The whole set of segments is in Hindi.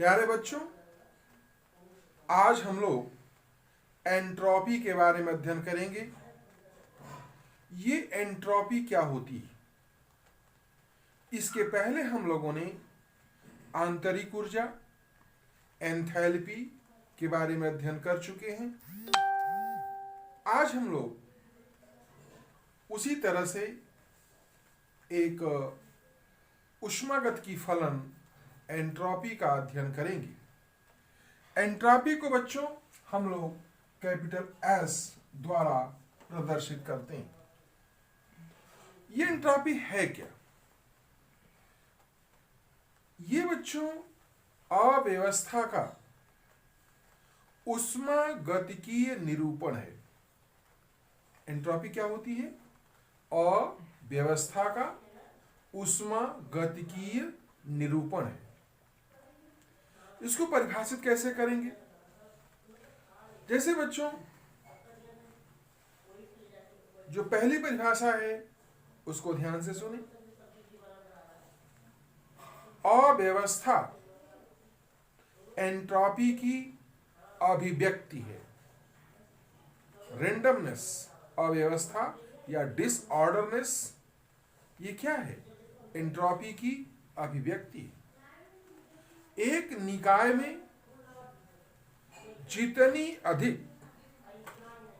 प्यारे बच्चों, आज हम लोग एंट्रोपी के बारे में अध्ययन करेंगे। ये एंट्रोपी क्या होती है? इसके पहले हम लोगों ने आंतरिक ऊर्जा, एंथैल्पी के बारे में अध्ययन कर चुके हैं। आज हम लोग उसी तरह से एक ऊष्मागतिकी फलन एंट्रोपी का अध्ययन करेंगे। एंट्रोपी को बच्चों हम लोग कैपिटल एस द्वारा प्रदर्शित करते हैं। ये एंट्रोपी है क्या? ये बच्चों अव्यवस्था का ऊष्मागतिकीय निरूपण है। एंट्रोपी क्या होती है? अव्यवस्था का ऊष्मागतिकीय निरूपण है। इसको परिभाषित कैसे करेंगे? जैसे बच्चों, जो पहली परिभाषा है उसको ध्यान से सुने। अव्यवस्था एंट्रोपी की अभिव्यक्ति है। रेंडमनेस, अव्यवस्था या डिसऑर्डरनेस, ये क्या है? एंट्रोपी की अभिव्यक्ति है। एक निकाय में जितनी अधिक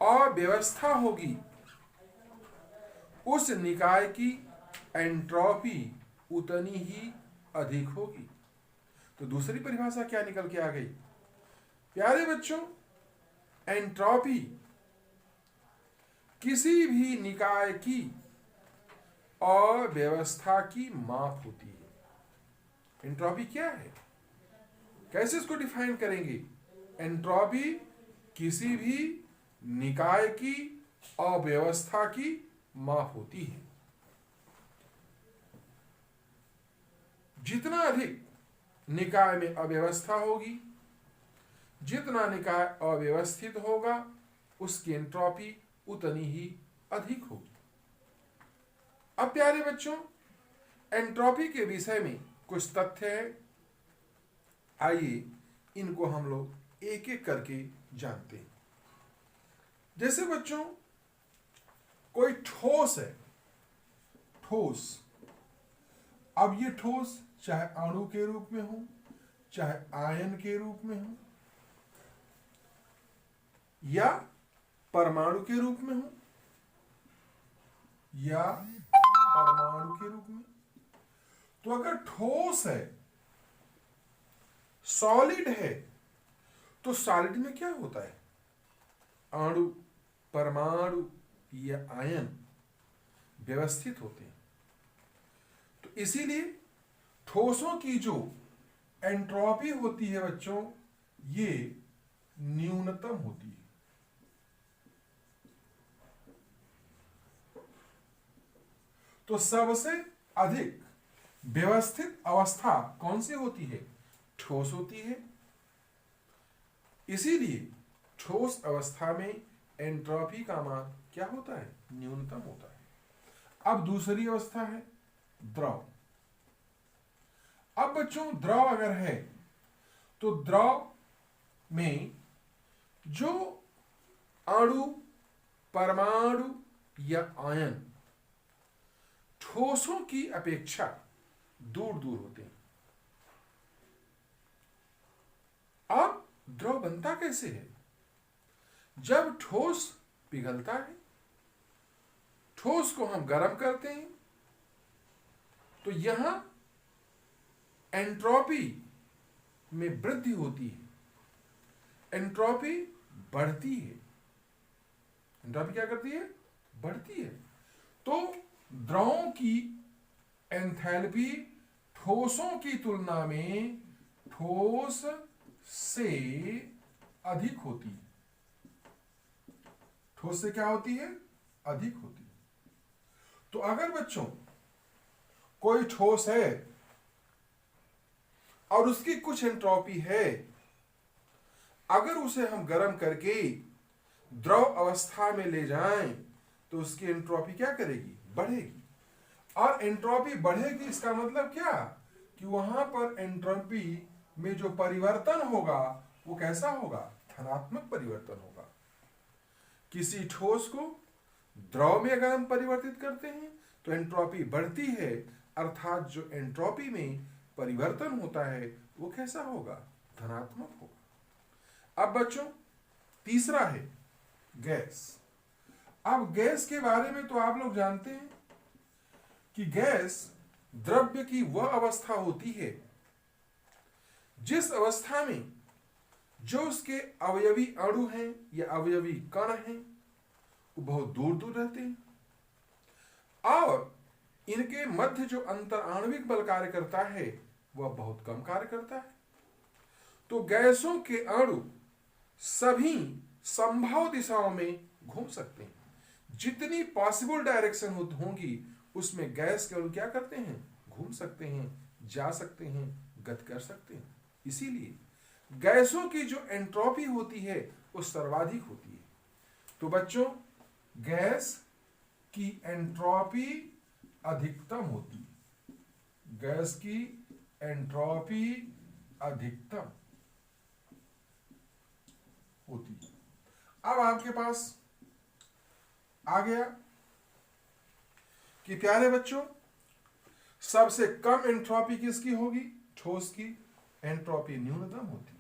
अव्यवस्था होगी, उस निकाय की एंट्रोपी उतनी ही अधिक होगी। तो दूसरी परिभाषा क्या निकल के आ गई? प्यारे बच्चों, एंट्रोपी किसी भी निकाय की अव्यवस्था की माप होती है। एंट्रोपी क्या है? कैसे इसको डिफाइन करेंगे? एंट्रोपी किसी भी निकाय की अव्यवस्था की माप होती है। जितना अधिक निकाय में अव्यवस्था होगी, जितना निकाय अव्यवस्थित होगा, उसकी एंट्रोपी उतनी ही अधिक होगी। अब प्यारे बच्चों, एंट्रोपी के विषय में कुछ तथ्य है। आइए इनको हम लोग एक एक करके जानते हैं। जैसे बच्चों, कोई ठोस है, ठोस। अब ये ठोस चाहे अणु के रूप में हो, चाहे आयन के रूप में हो, या परमाणु के रूप में हो, या परमाणु के रूप में। तो अगर ठोस है, सॉलिड है, तो सॉलिड में क्या होता है? अणु, परमाणु या आयन व्यवस्थित होते हैं। तो इसीलिए ठोसों की जो एंट्रोपी होती है बच्चों, ये न्यूनतम होती है। तो सबसे अधिक व्यवस्थित अवस्था कौन सी होती है? ठोस होती है। इसीलिए ठोस अवस्था में एंट्रोपी का मान क्या होता है? न्यूनतम होता है। अब दूसरी अवस्था है द्रव। अब बच्चों, द्रव अगर है तो द्रव में जो अणु, परमाणु या आयन ठोसों की अपेक्षा दूर दूर होते हैं। अब द्रव बनता कैसे है? जब ठोस पिघलता है, ठोस को हम गर्म करते हैं, तो यहां एंट्रोपी में वृद्धि होती है। एंट्रोपी बढ़ती है। एंट्रोपी क्या करती है? बढ़ती है। तो द्रवों की एंथैल्पी ठोसों की तुलना में ठोस से अधिक होती है। ठोस से क्या होती है? अधिक होती है। तो अगर बच्चों कोई ठोस है और उसकी कुछ एंट्रोपी है, अगर उसे हम गर्म करके द्रव अवस्था में ले जाएं, तो उसकी एंट्रोपी क्या करेगी? बढ़ेगी। और एंट्रोपी बढ़ेगी, इसका मतलब क्या? कि वहां पर एंट्रोपी में जो परिवर्तन होगा वो कैसा होगा? धनात्मक परिवर्तन होगा। किसी ठोस को द्रव में अगर हम परिवर्तित करते हैं तो एंट्रोपी बढ़ती है, अर्थात जो एंट्रोपी में परिवर्तन होता है वो कैसा होगा? धनात्मक होगा। अब बच्चों तीसरा है गैस। अब गैस के बारे में तो आप लोग जानते हैं कि गैस द्रव्य की वह अवस्था होती है जिस अवस्था में जो उसके अवयवी अणु हैं या अवयवी कण हैं वो बहुत दूर दूर रहते हैं और इनके मध्य जो अंतर आणविक बल कार्य करता है वह बहुत कम कार्य करता है। तो गैसों के अणु सभी संभव दिशाओं में घूम सकते हैं। जितनी पॉसिबल डायरेक्शन होंगी उसमें गैस के अणु क्या करते हैं? घूम सकते हैं, जा सकते हैं, गति कर सकते हैं। इसीलिए गैसों की जो एंट्रोपी होती है वो सर्वाधिक होती है। तो बच्चों गैस की एंट्रोपी अधिकतम होती है। गैस की एंट्रोपी अधिकतम होती है। अब आपके पास आ गया कि प्यारे बच्चों सबसे कम एंट्रोपी किसकी होगी? ठोस की एंट्रोपी न्यूनतम होती है।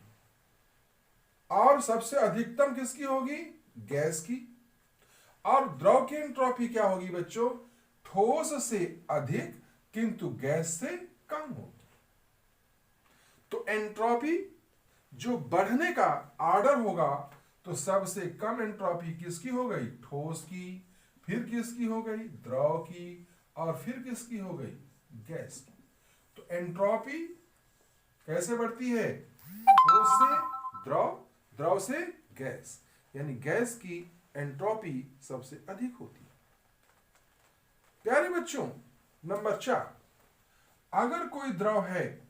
और सबसे अधिकतम किसकी होगी? गैस की। और द्रव की एंट्रोपी क्या होगी बच्चों? ठोस से अधिक किंतु गैस से कम होगी। तो एंट्रोपी जो बढ़ने का ऑर्डर होगा तो सबसे कम एंट्रोपी किसकी हो गई? ठोस की, फिर किसकी हो गई? द्रव की, और फिर किसकी हो गई? गैस की। तो एंट्रोपी कैसे बढ़ती है? ठोस से द्रव, द्रव से गैस, यानी गैस की एंट्रोपी सबसे अधिक होती है। प्यारे बच्चों नंबर 4, अगर कोई द्रव है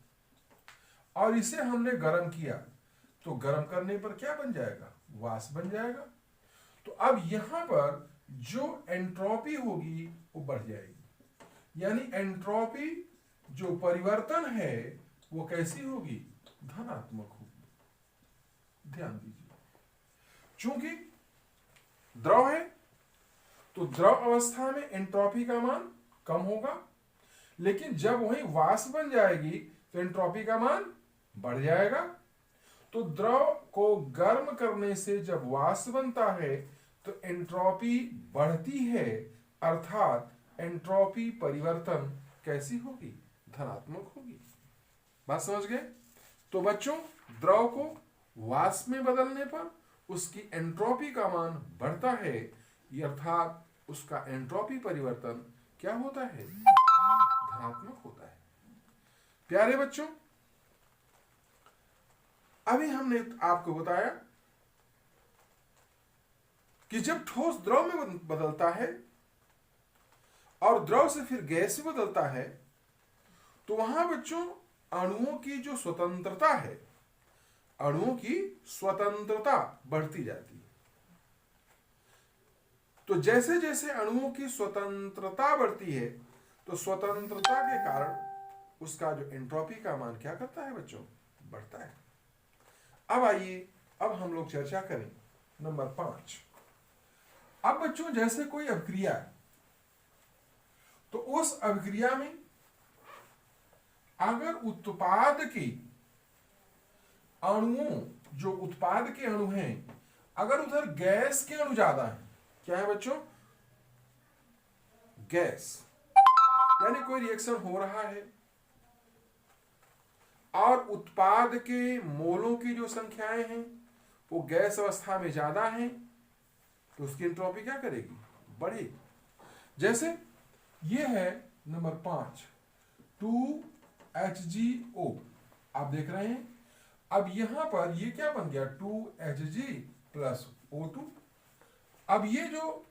और इसे हमने गर्म किया तो गर्म करने पर क्या बन जाएगा? वाष्प बन जाएगा। तो अब यहां पर जो एंट्रोपी होगी वो बढ़ जाएगी, यानी एंट्रोपी जो परिवर्तन है वो कैसी होगी? धनात्मक होगी। ध्यान दीजिए, चूंकि द्रव है तो द्रव अवस्था में एंट्रोपी का मान कम होगा, लेकिन जब वही वाष्प बन जाएगी तो एंट्रोपी का मान बढ़ जाएगा। तो द्रव को गर्म करने से जब वाष्प बनता है तो एंट्रोपी बढ़ती है, अर्थात एंट्रोपी परिवर्तन कैसी होगी? धनात्मक होगी। बात समझ गए? तो बच्चों द्रव को वाष्प में बदलने पर उसकी एंट्रोपी का मान बढ़ता है, अर्थात उसका एंट्रोपी परिवर्तन क्या होता है? धनात्मक होता है। प्यारे बच्चों अभी हमने आपको बताया कि जब ठोस द्रव में बदलता है और द्रव से फिर गैस में बदलता है तो वहां बच्चों अणुओं की जो स्वतंत्रता है, अणुओं की स्वतंत्रता बढ़ती जाती है। तो जैसे जैसे अणुओं की स्वतंत्रता बढ़ती है तो स्वतंत्रता के कारण उसका जो एंट्रोपी का मान क्या करता है बच्चों? बढ़ता है। अब आइए अब हम लोग चर्चा करें नंबर 5। अब बच्चों जैसे कोई अभिक्रिया है तो उस अभिक्रिया में अगर उत्पाद के अणुओं, जो उत्पाद के अणु हैं, अगर उधर गैस के अणु ज्यादा हैं, क्या है बच्चों? गैस, यानी कोई रिएक्शन हो रहा है और उत्पाद के मोलों की जो संख्याएं हैं वो गैस अवस्था में ज्यादा हैं तो उसकी एंट्रोपी क्या करेगी? बढ़ेगी। जैसे ये है नंबर 5 2HgO, आप देख रहे हैं। अब यहां पर ये क्या बन गया? 2Hg plus O2। अब ये जो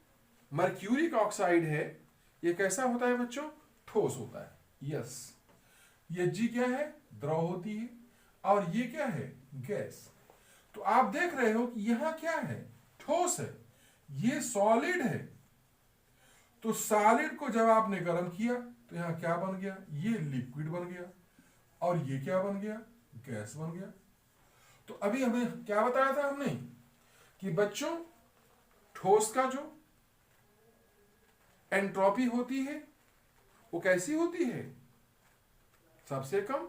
मर्क्यूरिक ऑक्साइड है ये कैसा होता है बच्चों? ठोस होता है। यस, ये G क्या है? द्रव होती है, और ये क्या है? गैस। तो आप देख रहे हो कि यहां क्या है? ठोस है, ये सॉलिड है। तो सॉलिड को जब आपने गर्म किया तो यहां क्या बन गया? ये लिक्विड बन गया, और ये क्या बन गया? गैस बन गया। तो अभी हमें क्या बताया था हमने कि बच्चों ठोस का जो एंट्रोपी होती है वो कैसी होती है, सबसे कम।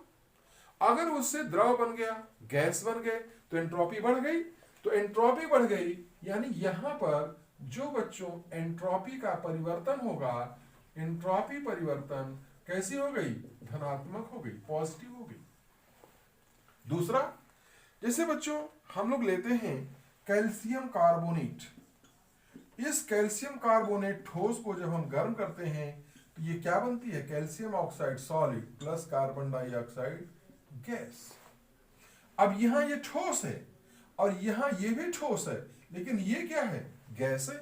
अगर उससे द्रव बन गया, गैस बन गए, तो एंट्रोपी बढ़ गई। तो एंट्रोपी बढ़ गई यानी यहां पर जो बच्चों एंट्रोपी का परिवर्तन होगा, एंट्रोपी परिवर्तन कैसी हो गई, धनात्मक हो गई, पॉजिटिव हो गई। दूसरा, जैसे बच्चों हम लोग लेते हैं कैल्शियम कार्बोनेट। इस कैल्शियम कार्बोनेट ठोस को जब हम गर्म करते हैं तो ये क्या बनती है, calcium oxide solid plus carbon dioxide gas. अब यहां ये ठोस है और यहां ये भी ठोस है, लेकिन ये क्या है, गैस है।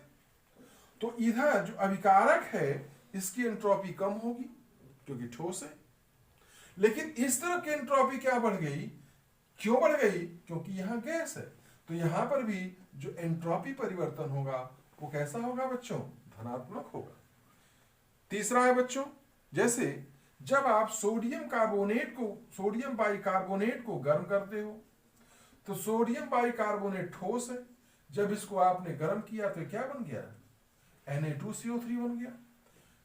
तो इधर जो अभिकारक है इसकी एंट्रोपी कम होगी क्योंकि ठोस है, लेकिन इस तरफ की एंट्रोपी क्या बढ़ गई, क्यों बढ़ गई, क्योंकि यहां गैस है। तो यहां पर भी जो एंट्रोपी परिवर्तन होगा वो कैसा होगा बच्चों, धनात्मक होगा। तीसरा है बच्चों, जैसे जब आप सोडियम कार्बोनेट को, सोडियम बाइकार्बोनेट को गर्म करते हो तो सोडियम बाइकार्बोनेट ठोस है, जब इसको आपने गर्म किया तो क्या बन गया, Na2CO3 बन गया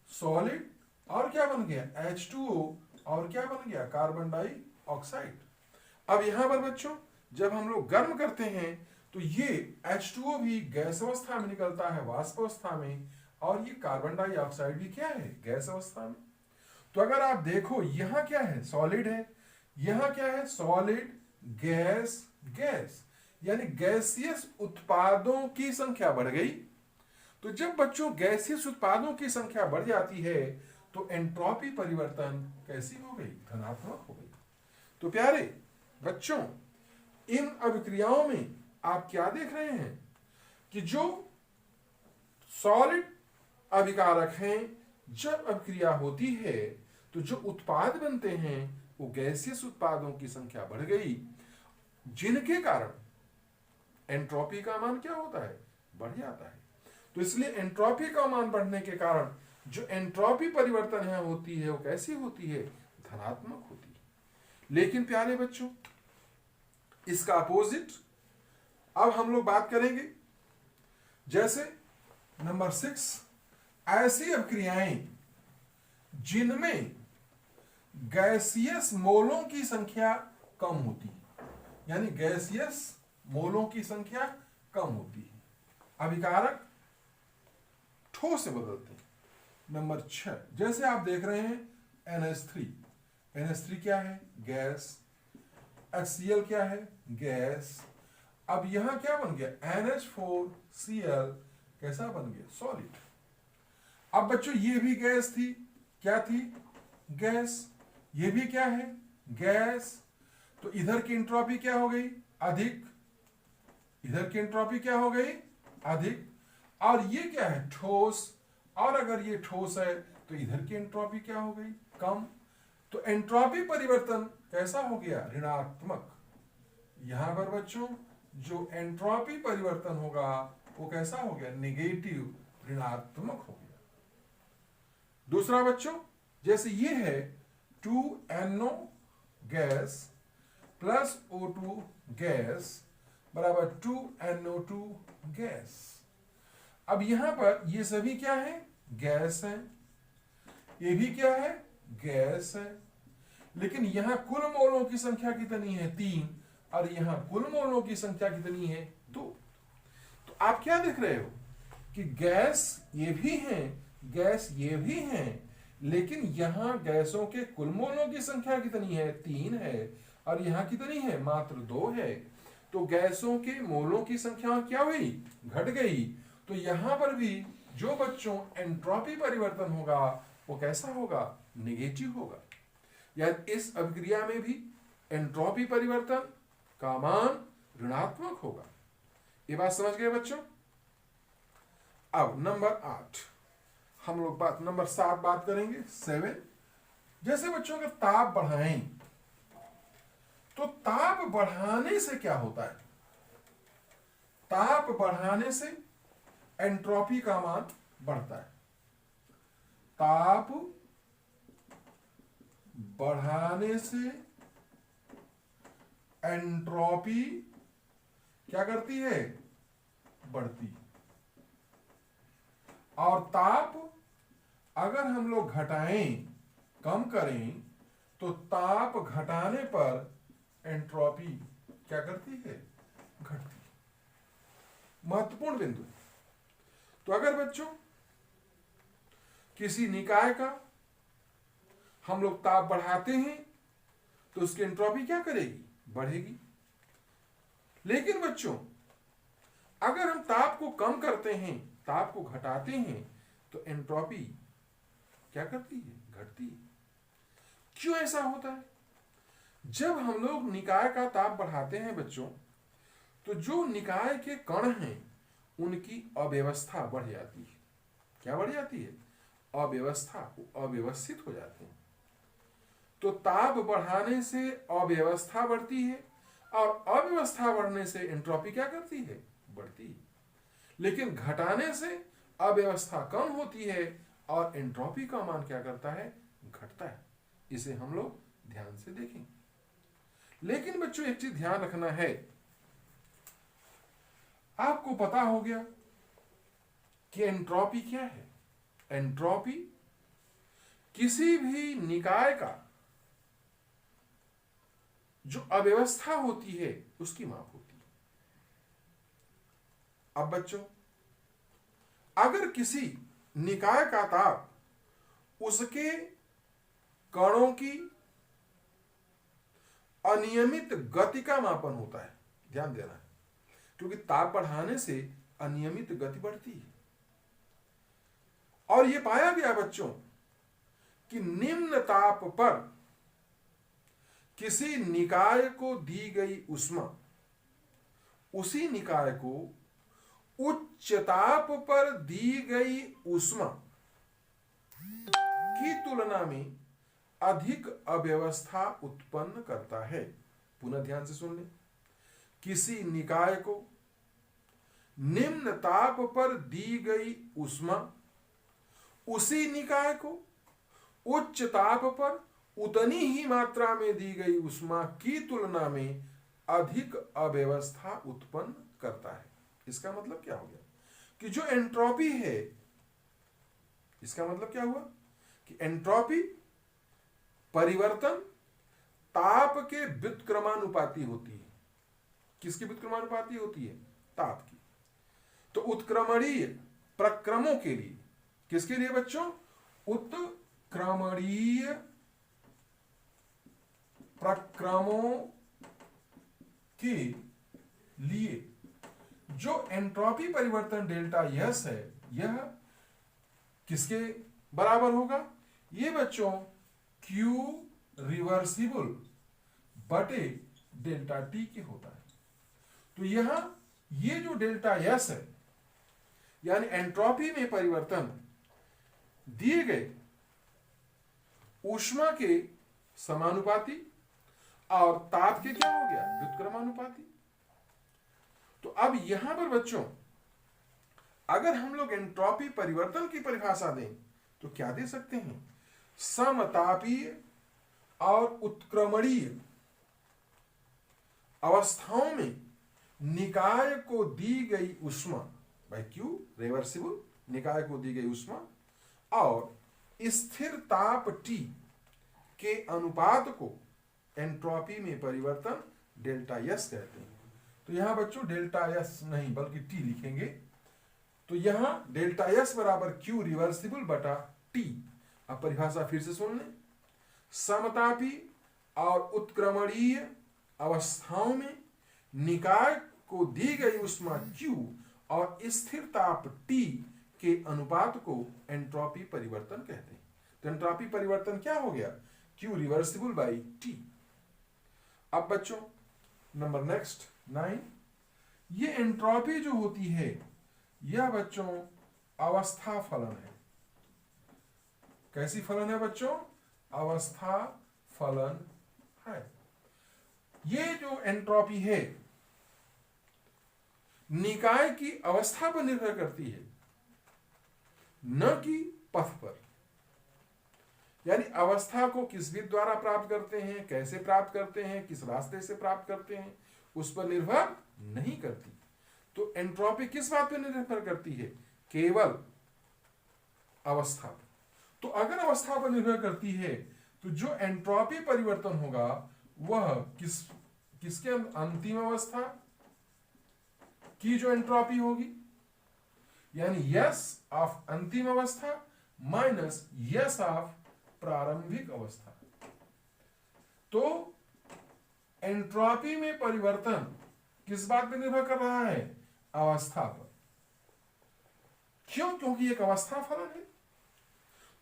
सॉलिड, और क्या बन गया, H2O, और क्या बन गया, कार्बन डाइऑक्साइड। अब यहां पर बच्चों जब हम लोग गर्म करते हैं तो ये H2O भी गैस अवस्था में निकलता है, वाष्प अवस्था में, और ये कार्बन डाइऑक्साइड भी क्या है, गैस अवस्था में। तो अगर आप देखो यहां क्या है, सॉलिड है, यहां क्या है, सॉलिड गैस गैस, यानी गैसियस उत्पादों की संख्या बढ़ गई। तो जब बच्चों गैसियस उत्पादों की संख्या बढ़ जाती है तो एंट्रोपी परिवर्तन कैसी हो गई, धनात्मक हो गई। तो प्यारे बच्चों इन अभिक्रियाओं में आप क्या देख रहे हैं कि जो सॉलिड अभिकारक हैं, जब अभिक्रिया होती है तो जो उत्पाद बनते हैं वो गैसियस उत्पादों की संख्या बढ़ गई, जिनके कारण एंट्रोपी का मान क्या होता है, बढ़ जाता है। तो इसलिए एंट्रोपी का मान बढ़ने के कारण जो एंट्रोपी परिवर्तन यहां होती है वो कैसी होती है, धनात्मक होती है। लेकिन प्यारे बच्चों इसका अपोजिट अब हम लोग बात करेंगे। जैसे नंबर 6, ऐसी अभिक्रियाएं जिनमें गैसियस मोलों की संख्या कम होती है, यानी गैसियस मोलों की संख्या कम होती है, अभिकारक ठोस से बदलते हैं। नंबर 6, जैसे आप देख रहे हैं NH3, NH3 क्या है, गैस, HCl क्या है, गैस। अब यहां क्या बन गया, NH4Cl कैसा बन गया, सॉलिड। अब बच्चों ये भी गैस थी, क्या थी, गैस, ये भी क्या है, गैस। तो इधर की एंट्रोपी क्या हो गई, अधिक, इधर की एंट्रोपी क्या हो गई, अधिक, और ये क्या है, ठोस, और अगर ये ठोस है तो इधर की एंट्रोपी क्या हो गई, कम। तो एंट्रोपी परिवर्तन कैसा हो गया, ऋणात्मक। यहां पर बच्चों जो एंट्रोपी परिवर्तन होगा वो कैसा हो गया, नेगेटिव, ऋणात्मक हो गया। दूसरा बच्चों जैसे ये है 2NO gas plus O2 gas बराबर 2NO2 गैस। अब यहां पर ये सभी क्या है, गैस है, ये भी क्या है, गैस है, लेकिन यहां कुल मोलों की संख्या कितनी है, 3, और यहां कुल मोलों की संख्या कितनी है, 2। तो आप क्या देख रहे हो कि गैस ये भी हैं, गैस ये भी हैं, लेकिन यहां गैसों के कुल मोलों की संख्या कितनी है, 3 है, और यहां कितनी है, मात्र 2 है। तो गैसों के मोलों की संख्या क्या हुई, घट गई। तो यहां पर भी जो बच्चों एंट्रोपी परिवर्तन होगा वो कैसा होगा, नेगेटिव होगा। यानी इस अभिक्रिया में भी एंट्रोपी परिवर्तन का मान ऋणात्मक होगा। ये बात समझ गए बच्चों। अब नंबर 8 हम लोग नंबर 7 बात करेंगे, 7। जैसे बच्चों अगर ताप बढ़ाएं तो ताप बढ़ाने से क्या होता है, ताप बढ़ाने से एंट्रोपी का मान बढ़ता है। ताप बढ़ाने से एंट्रोपी क्या करती है? बढ़ती। और ताप अगर हम लोग घटाएं, कम करें, तो ताप घटाने पर एंट्रोपी क्या करती है? घटती। महत्वपूर्ण बिंदु। तो अगर बच्चों किसी निकाय का हम लोग ताप बढ़ाते हैं तो उसकी एंट्रोपी क्या करेगी? बढ़ेगी। लेकिन बच्चों अगर हम ताप को कम करते हैं, ताप को घटाते हैं, तो एंट्रोपी क्या करती है? घटती है। क्यों ऐसा होता है? जब हम लोग निकाय का ताप बढ़ाते हैं बच्चों, तो जो निकाय के कण हैं उनकी अव्यवस्था बढ़ जाती है। क्या बढ़ जाती है? अव्यवस्था, अव्यवस्थित हो जाते हैं। तो ताप बढ़ाने से अव्यवस्था बढ़ती है और अव्यवस्था बढ़ने से एंट्रोपी क्या करती है? बढ़ती है। लेकिन घटाने से अव्यवस्था कम होती है और एंट्रोपी का मान क्या करता है? घटता है। इसे हम लोग ध्यान से देखेंगे। लेकिन बच्चों एक चीज ध्यान रखना है, आपको पता हो गया कि एंट्रोपी क्या है। एंट्रोपी किसी भी निकाय का जो अव्यवस्था होती है उसकी माप होती है। अब बच्चों अगर किसी निकाय का ताप उसके कणों की अनियमित गति का मापन होता है, ध्यान देना है, क्योंकि ताप बढ़ाने से अनियमित गति बढ़ती है। और यह पाया गया बच्चों कि निम्न ताप पर किसी निकाय को दी गई ऊष्मा उसी निकाय को उच्च ताप पर दी गई ऊष्मा की तुलना में अधिक अव्यवस्था उत्पन्न करता है। पुनः ध्यान से सुन लें। किसी निकाय को निम्न ताप पर दी गई ऊष्मा उसी निकाय को उच्च ताप पर उतनी ही मात्रा में दी गई ऊष्मा की तुलना में अधिक अव्यवस्था उत्पन्न करता है। इसका मतलब क्या हो गया कि जो एंट्रोपी है, इसका मतलब क्या हुआ कि एंट्रोपी परिवर्तन ताप के व्युत्क्रमानुपाती होती है। किसकी व्युत्क्रमानुपाती होती है? ताप की। तो उत्क्रमणीय प्रक्रमों के लिए, किसके लिए बच्चों? उत्क्रमणीय प्रक्रमों के लिए जो एंट्रोपी परिवर्तन डेल्टा यस है, यह किसके बराबर होगा? ये बच्चों Q रिवर्सिबल बटे डेल्टा टी के होता है। तो यहां ये जो डेल्टा यस है, यानी एंट्रोपी में परिवर्तन दिए गए ऊष्मा के समानुपाती और ताप के क्या हो गया? व्युत्क्रमानुपाती। तो अब यहां पर बच्चों अगर हम लोग एंट्रोपी परिवर्तन की परिभाषा दें तो क्या दे सकते हैं? समतापीय और उत्क्रमणीय अवस्थाओं में निकाय को दी गई ऊष्मा बाय क्यू रिवर्सिबल, निकाय को दी गई ऊष्मा और स्थिर ताप T के अनुपात को एंट्रोपी में परिवर्तन डेल्टा यस कहते हैं। तो यहां बच्चों डेल्टा यस नहीं बल्कि T लिखेंगे। तो यहां डेल्टा यस बराबर Q रिवर्सिबल बटा T। अब परिभाषा फिर से सुन लें। समतापी और उत्क्रमणीय अवस्थाओं में निकाय को दी गई ऊष्मा Q और स्थिर ताप T के अनुपात को एंट्रोपी परिवर्तन कहते हैं। तो एंट्रोपी परिवर्तन क्या हो गया? Q reversible by T। अब बच्चों नंबर नेक्स्ट 9, ये एंट्रोपी जो होती है यह बच्चों अवस्था फलन है। कैसी फलन है बच्चों? अवस्था फलन है। ये जो एंट्रोपी है निकाय की अवस्था पर निर्भर करती है, न कि पथ पर। यानी अवस्था को किस विधि द्वारा प्राप्त करते हैं, कैसे प्राप्त करते हैं, किस रास्ते से प्राप्त करते हैं, उस पर निर्भर नहीं करती। तो एंट्रोपी किस बात पर निर्भर करती है? केवल अवस्था पर। तो अगर अवस्था पर निर्भर करती है तो जो एंट्रोपी परिवर्तन होगा वह किसके अंतिम अवस्था की जो एंट्रोपी होगी, यानी यस ऑफ अंतिम अवस्था माइनस यस ऑफ प्रारंभिक अवस्था। तो एंट्रोपी में परिवर्तन किस बात पर निर्भर कर रहा है? अवस्था पर। क्यों? क्योंकि एक अवस्था फलन है।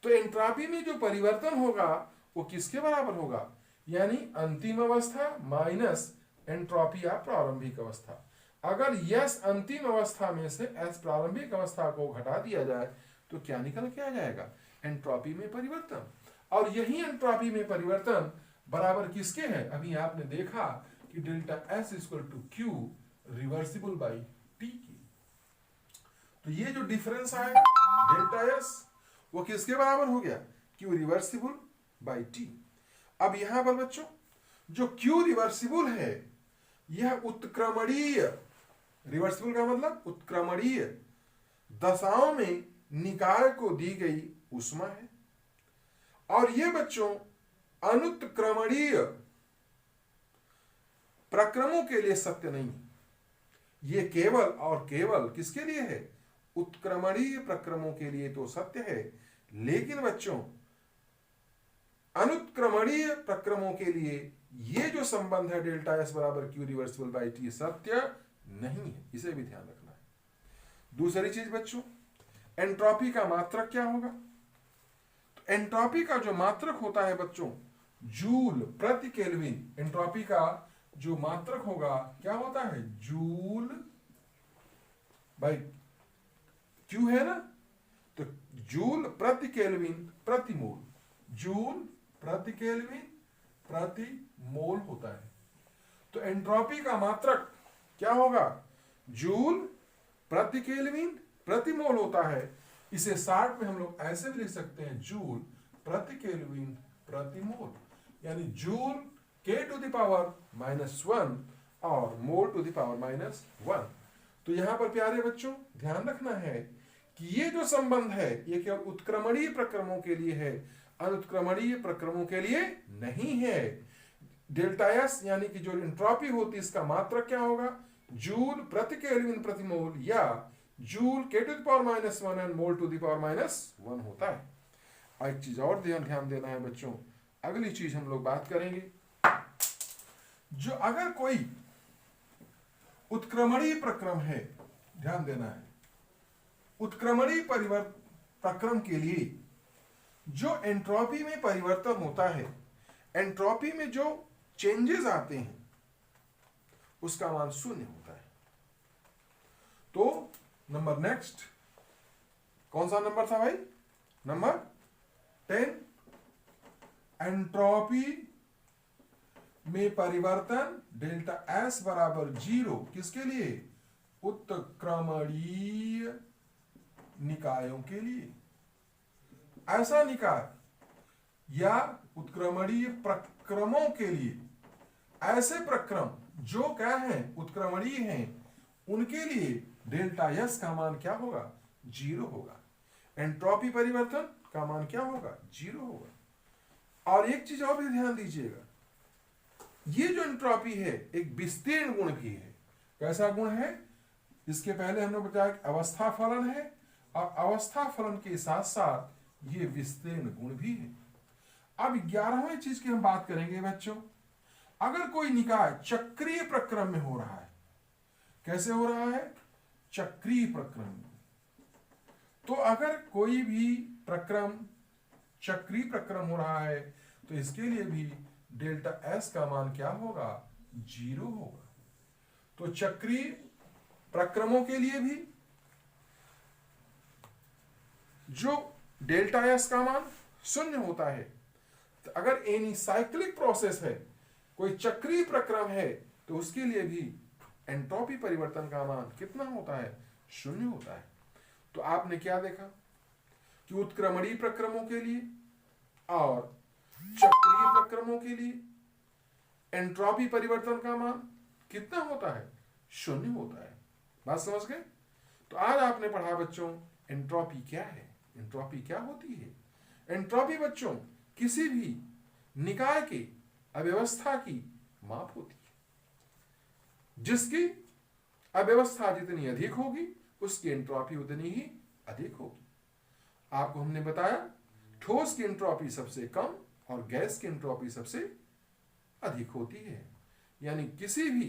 तो एंट्रोपी में जो परिवर्तन होगा वो किसके बराबर होगा? यानी अंतिम अवस्था माइनस एंट्रोपी ऑफ प्रारंभिक अवस्था। अगर यस अंतिम अवस्था में से एस प्रारंभिक अवस्था को घटा दिया जाए तो क्या निकल के आ जाएगा? एंट्रोपी में परिवर्तन। और यही एंट्रोपी में परिवर्तन बराबर किसके है? अभी आपने देखा कि delta S equal to q reversible by T की। तो ये जो डिफरेंस आएगा डेल्टा एस वो किसके बराबर हो गया? Q reversible by T. अब यहां पर बच्चों जो क्यू रिवर्सिबल है यह उत्क्रमणीय, रिवर्सिबल का मतलब उत्क्रमणीय दशाओं में निकाय को दी गई ऊष्मा है। और यह बच्चों अनुत्क्रमणीय प्रक्रमों के लिए सत्य नहीं है। यह केवल और केवल किसके लिए है? उत्क्रमणीय प्रक्रमों के लिए तो सत्य है, लेकिन बच्चों अनुत्क्रमणीय प्रक्रमों के लिए ये जो संबंध है डेल्टा एस बराबर क्यू रिवर्सिबल बाई टी सत्य नहीं है। इसे भी ध्यान रखना है। दूसरी चीज बच्चों, एंट्रोपी का मात्रक क्या होगा? तो एंट्रोपी का जो मात्रक होता है बच्चों जूल प्रति केल्विन। एंट्रोपी का जो मात्रक होगा क्या होता है? जूल बाई क्यू है ना, तो जूल प्रति केल्विन प्रति मोल। जूल प्रति केल्विन प्रति मोल होता है। तो एंट्रोपी का मात्रक क्या होगा? जूल प्रति केल्विन प्रति मोल होता है। इसे शॉर्ट में हम लोग ऐसे भी लिख सकते हैं जूल प्रति केल्विन प्रति मोल, यानी जूल के टू द पावर -1 और मोल टू द पावर -1। तो यहां पर प्यारे बच्चों ध्यान रखना है कि ये जो संबंध है ये केवल उत्क्रमणीय प्रक्रमों के लिए है, अनुत्क्रमणीय प्रक्रमों के लिए नहीं है। डेल्टा एस यानी कि जो एंट्रोपी होती है इसका मात्रक क्या होगा? जूल प्रति केल्विन प्रति मोल या जूल के to the power -1 and mole to the power -1 होता है। और एक चीज और ध्यान देना है बच्चों, अगली चीज हम लोग बात करेंगे, जो अगर कोई उत्क्रमणीय प्रक्रम है, ध्यान देना है, उत्क्रमणीय प्रक्रम के लिए जो एंट्रोपी में परिवर्तन होता है, एंट्रोपी में जो चेंजेस आते हैं उसका मान 0 होता है। तो नंबर नेक्स्ट कौन सा नंबर था भाई? नंबर 10। एंट्रोपी में परिवर्तन डेल्टा एस बराबर 0 किसके लिए? उत्क्रमणीय निकायों के लिए। ऐसा निकाय या उत्क्रमणीय प्रक्रमों के लिए, ऐसे प्रक्रम जो क्या है? उत्क्रमणीय हैं, उनके लिए डेल्टा एस का मान क्या होगा? 0 होगा। एंट्रोपी परिवर्तन का मान क्या होगा? 0 होगा। और एक चीज और भी ध्यान दीजिएगा, ये जो एंट्रोपी है एक विस्तीर्ण गुण भी है। कैसा गुण है? इसके पहले हमने बताया कि अवस्था फलन है, और अवस्था फलन के साथ साथ ये विस्तीर्ण गुण भी है। अब 11वें चीज की हम बात करेंगे बच्चों, अगर कोई निकाय चक्रीय प्रक्रम में हो रहा है, कैसे हो रहा है? चक्रीय प्रक्रम में। तो अगर कोई भी प्रक्रम चक्रीय प्रक्रम हो रहा है तो इसके लिए भी डेल्टा एस का मान क्या होगा? 0 होगा। तो चक्रीय प्रक्रमों के लिए भी जो डेल्टा एस का मान 0 होता है, तो अगर एनी साइक्लिक प्रोसेस है, कोई चक्रीय प्रक्रम है, तो उसके लिए भी एंट्रोपी परिवर्तन का मान कितना होता है? 0 होता है। तो आपने क्या देखा कि उत्क्रमणीय प्रक्रमों के लिए, और चक्रीय प्रक्रमों के लिए एंट्रोपी परिवर्तन का मान कितना होता है? 0 होता है। बात समझ गए? तो आज आपने पढ़ा बच्चों एंट्रोपी क्या है, एंट्रोपी क्या होती है। एंट्रोपी बच्चों किसी भी निकाय के अव्यवस्था की माप होती है। जिसकी अव्यवस्था जितनी अधिक होगी उसकी एंट्रोपी उतनी ही अधिक होगी। आपको हमने बताया ठोस की एंट्रोपी सबसे कम और गैस की एंट्रोपी सबसे अधिक होती है। यानी किसी भी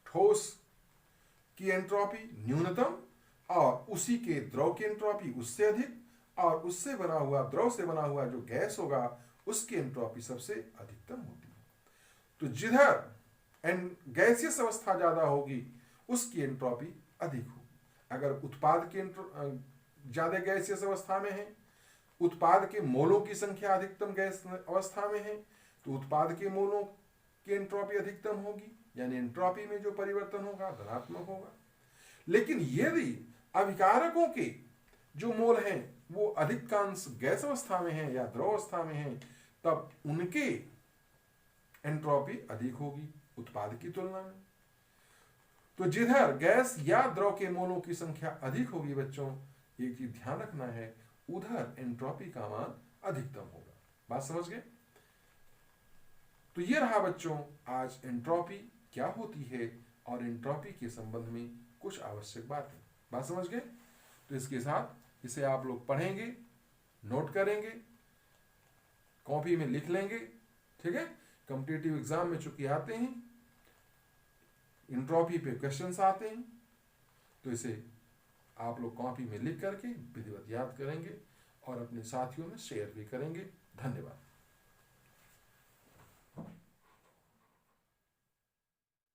ठोस की एंट्रोपी न्यूनतम और उसी के द्रव की एंट्रोपी उससे अधिक और उससे बना हुआ द्रव से बना हुआ जो गैस होगा उसकी एंट्रोपी सबसे अधिकतम होती है। तो जिधर गैसियस अवस्था ज्यादा होगी उसकी एंट्रोपी अधिक होगी। अगर उत्पाद की ज्यादा गैसियस अवस्था में है, उत्पाद के मोलों की संख्या अधिकतम गैस अवस्था में है, तो उत्पाद के मोलों की एंट्रोपी अधिकतम होगी, यानी एंट्रोपी में जो परिवर्तन होगा धनात्मक होगा। लेकिन यदि अभिकारकों के जो मोल हैं वो अधिकांश गैस अवस्था में है या द्रव अवस्था में है, तब उनके एंट्रोपी अधिक होगी उत्पाद की तुलना में। तो जिधर गैस या द्रव के मोलों की संख्या अधिक होगी बच्चों, एक चीज ध्यान रखना है, उधर एंट्रोपी का मान अधिकतम होगा। बात समझ गए? तो ये रहा बच्चों आज एंट्रोपी क्या होती है और एंट्रोपी के संबंध में कुछ आवश्यक बातें। बात समझ गए? तो इसके साथ इसे आप लोग पढ़ेंगे, नोट करेंगे, कॉपी में लिख लेंगे, ठीक है। कॉम्पिटिटिव एग्जाम में चूंकि आते हैं, एंट्रोपी पे क्वेश्चंस आते हैं, तो इसे आप लोग कॉपी में लिख करके विधिवत याद करेंगे और अपने साथियों में शेयर भी करेंगे। धन्यवाद।